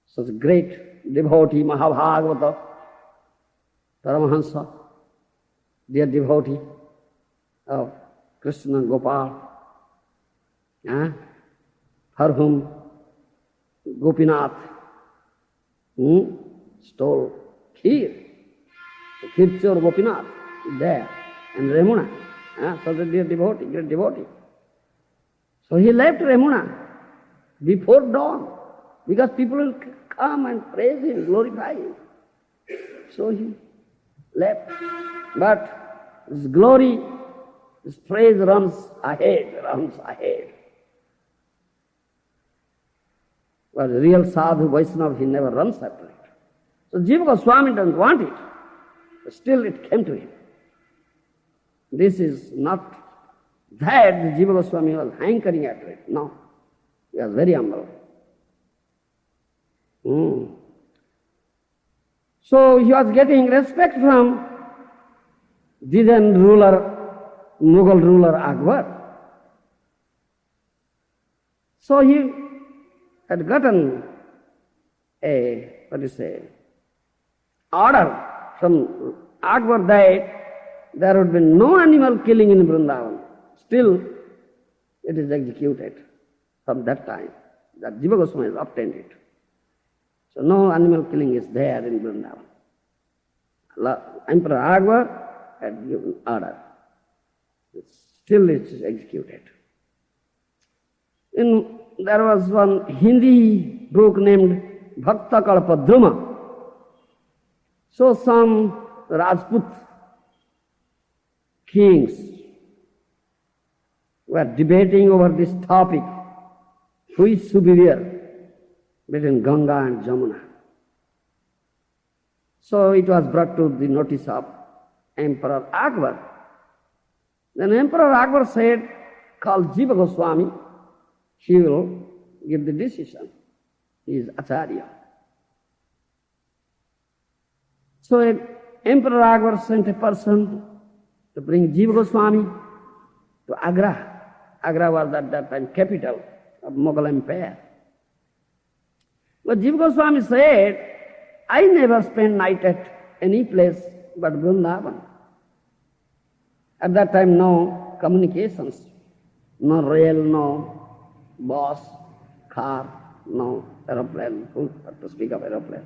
Such a great devotee, Mahabhagavata, Paramahansa, dear devotee of Krishna Gopal, for whom Gopinath stole kheer. The Kirchor Gopinath is there, and Ramuna, such a dear devotee, great devotee. So he left Ramuna before dawn, because people will come and praise him, glorify him. So he left. But his glory, his praise runs ahead. But the real sadhu Vaishnava, he never runs after it. So Jiva Goswami doesn't want it, but still it came to him. This is not that the Jiva Goswami was hankering after it. No, he was very humble. So he was getting respect from Dijan ruler, Mughal ruler Akbar. So he had gotten a, order from Akbar that there would be no animal killing in Vrindavan. Still, it is executed from that time. That Jiva Goswami has obtained it. So no animal killing is there in Vrindavan. Emperor Akbar had given order. Still it is executed. There was one Hindi book named Bhakta Kalpadruma. So some Rajput kings were debating over this topic, who is superior between Ganga and Jamuna. So it was brought to the notice of Emperor Akbar. Then Emperor Akbar said, call Jiva Goswami, he will give the decision. He is Acharya. So Emperor Akbar sent a person to bring Jiva Goswami to Agra. Agra was at that time capital of Mughal Empire. But Jiva Goswami said, I never spend night at any place but Vrindavan. At that time, no communications, no rail, no bus, car, no aeroplane, to speak of aeroplane.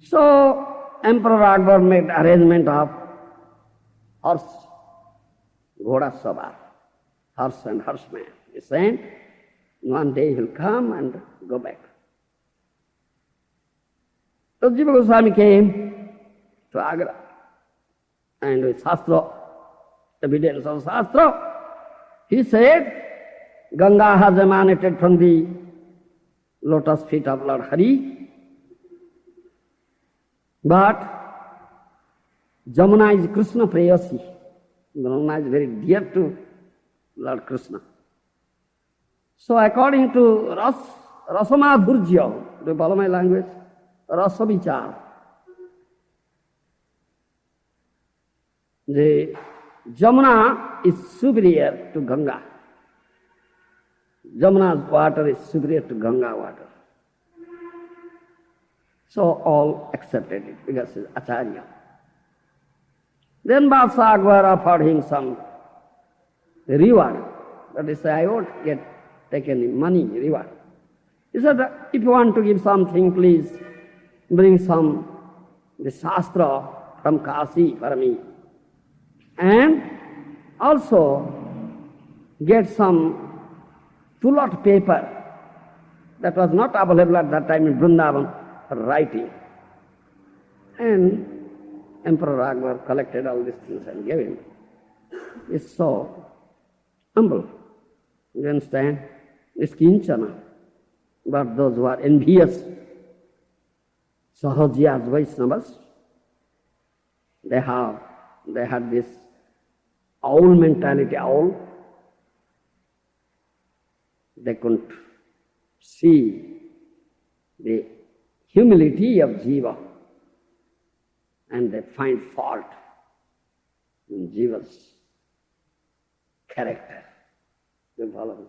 So Emperor Akbar made arrangement of horse, Ghoda Savar, horse and horseman. He sent, one day he will come and go back. So Jiva Goswami came to Agra, and with Shastra, evidence of Shastra, he said, Ganga has emanated from the lotus feet of Lord Hari, but Jamuna is Krishna Prayasi. Jamuna is very dear to Lord Krishna. So according to Rasamadhurjya, do you follow my language? Rasavichar. The Jamuna is superior to Ganga. Jamuna's water is superior to Ganga water. So all accepted it because it's Acharya. Then Badshah Akbar offered him some reward. But he said, I won't take any money reward. He said, if you want to give something, please bring the Shastra from Kasi for me. And also get some tulot paper that was not available at that time in Vrindavan for writing. And Emperor Akbar collected all these things and gave him. It's so humble. You understand? It's kinchana. But those who are envious, Sahajiyas, Vaishnavas, they had this owl mentality, owl. They couldn't see the humility of Jiva and they find fault in Jiva's character. You follow me?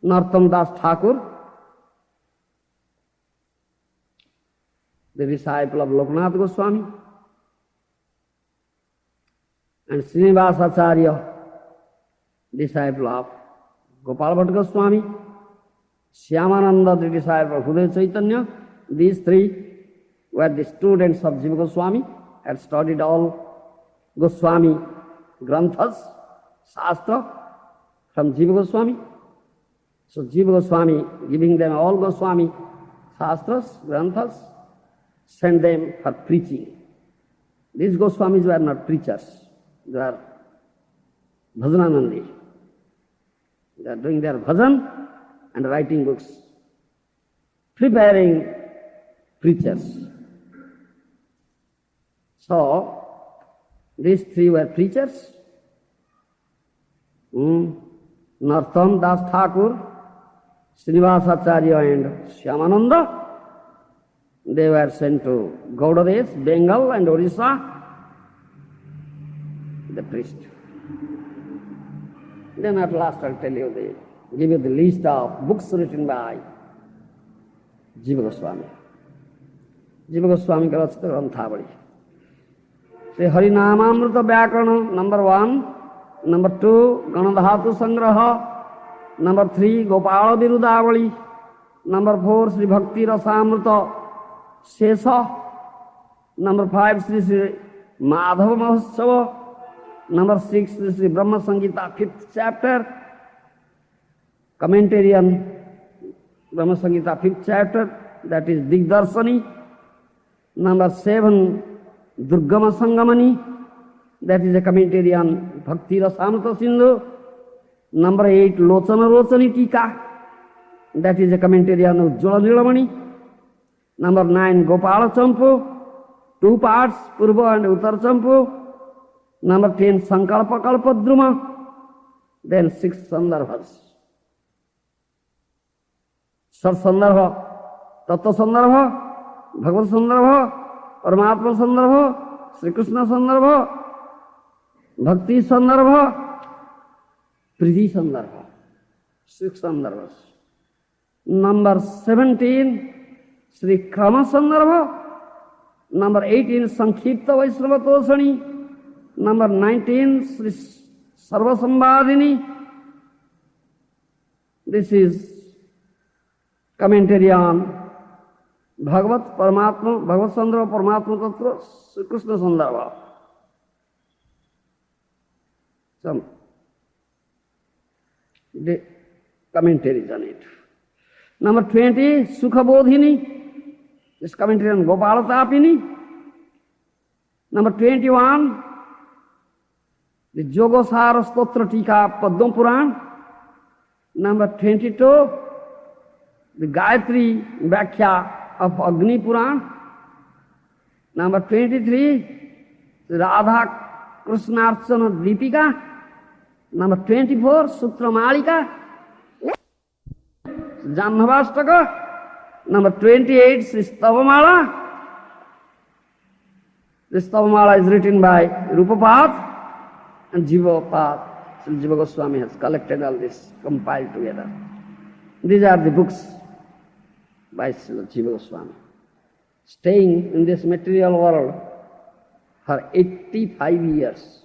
Narottam Das Thakur, the disciple of Lokanath Goswami, and Srinivasa Acharya, disciple of Gopal Bhatta Goswami, Shyamananda, the disciple of Hridaya Chaitanya. These three were the students of Jiva Goswami, had studied all Goswami Granthas, Shastra from Jiva Goswami. So Jiva Goswami, giving them all Goswami Shastras, Granthas, sent them for preaching. These Goswamis were not preachers, they were Bhajananandi. They are doing their bhajan and writing books, preparing preachers. So, these three were preachers. Narottam Das Thakur, Srinivasa Acharya and Shyamananda, they were sent to Gaudadesh, Bengal and Orissa, the priest. Then at last I'll tell you, give you the list of books written by Jiva Goswami. Jiva Goswami ka rachita granthavali. Say Harinamamrita Vyakarana, number 1. Number 2, Ganadhatu Sangraha. Number 3, Gopala Virudavali. Number 4, Sri Bhakti Rasamrita Shesha. Number 5, Sri Sri Madhava Mahotsav. Number 6, Sri Brahma Sangita, 5th chapter. Commentary on Brahma Sangita, 5th chapter, that is Digdarsani. Number 7, Durgama Sangamani, that is a commentary on Bhakti Rasamrita Sindhu. Number 8, Lochana Rochani Tika, that is a commentary on Ujjvala Nilamani. Number 9, Gopala Champu, 2 parts, Purva and Uttar Champu. Number 10, Sankalpa Kalpadruma, then 6 Sandarbhas. Sat Sandarbha, Tattva Sandarbha, Bhagavad Sandarbha, Paramatma Sandarbha, Sri Krishna Sandarbha, Bhakti Sandarbha, Priti Sandarbha, 6 Sandarbhas. Number 17, Sri Krama Sandarbha. Number 18, Sankhipta Vaishnava Toshani. Number 19, Sri Sarva Sambhadini. This is commentary on Bhagavat Paramatma, Bhagavat Sandarbha, Paramatma Tattva, Sri Krishna Sandarbha. Some commentaries on it. Number 20, Sukha Bodhini. This commentary on Gopala Tapini. Number 21, the Yogasara Stotra Tika Padma Puran. Number 22, the Gayatri Vyakhya of Agni Puran. Number 23, the Radha Krishnarchana Deepika. Number 24, Sutra Malika, Janavastaka. Number 28, Sri Stavamala. This Stavamala is written by Rupapad and Jivapad. Sri Jiva Goswami has collected all this, compiled together. These are the books by Sri Jiva Goswami. Staying in this material world for 85 years.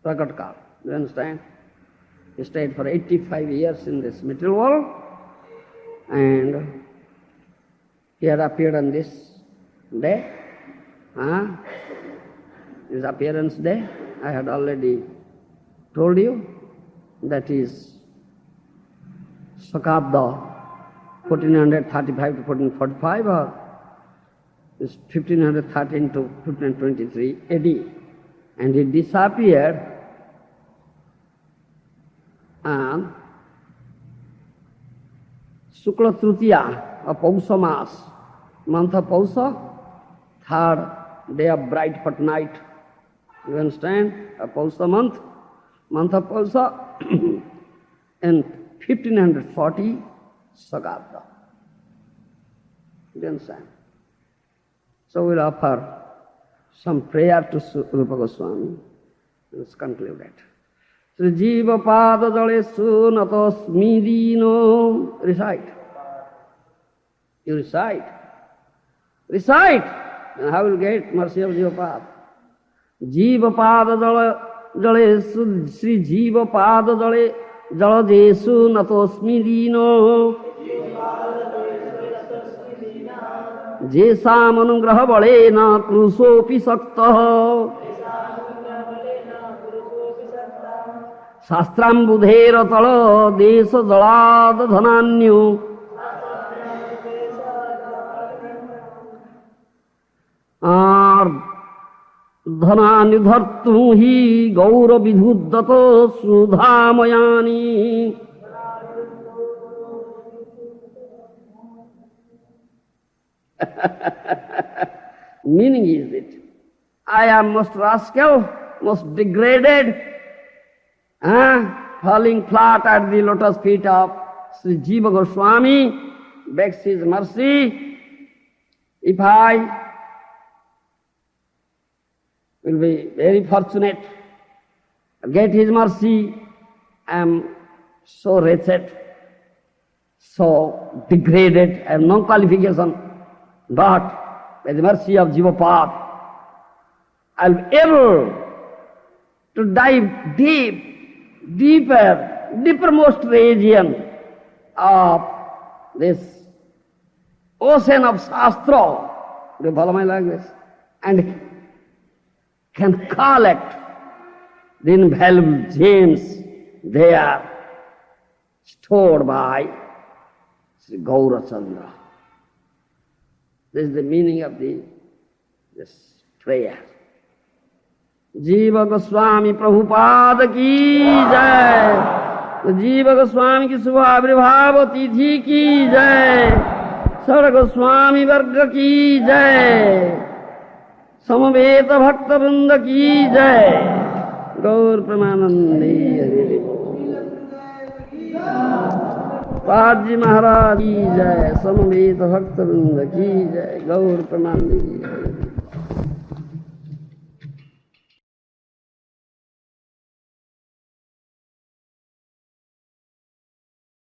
Prakat Kal. You understand? He stayed for 85 years in this material world and he had appeared on this day. His appearance day, I had already told you, that is Sakabda 1435 to 1445 or is 1513 to 1523 AD. And he disappeared on Shukla Tritiya of Pausa Mas, month of Pausa, 3rd day of bright fortnight. You understand? A Pausa month, month of Pulsa in 1540 Sagabda. You understand? So we'll offer some prayer to Rupa Goswami. Let's conclude it. Sri Jiva Pada Jalesu Natosmi Dino. Recite. You recite. Recite. And how will you get mercy of Jiva Pada? Jiva Pada Jalesu Sri Jiva Pada Jalajesu Natosmi Dino. Jesam anugraha balena krusopi sakta Shastram tala desa jalad dhananyo dhananyo dhartu hi gaura vidhuddato sudhamayani. Meaning is it, I am most rascal, most degraded, falling flat at the lotus feet of Sri Jiva Goswami, begs his mercy. If I will be very fortunate, get his mercy, I am so wretched, so degraded, I have no qualification, but by the mercy of Jivapada, I will be able to dive deepermost region of this ocean of Shastra. Do you follow my language? And can collect the invaluable gems there stored by Sri Gaurachandra. This is the meaning of this prayer. Jiva Goswami Prabhupada ki jai. Jiva Goswami ki Subha Avirbhava Tithi ki jai. Sara Goswami Varga ki jai. Samaveta Bhakta Vrinda ki jai. Gaur Pramanande. पादजी महाराज की जय, समवेत भक्त वृंद की जय, गौर प्रणाम।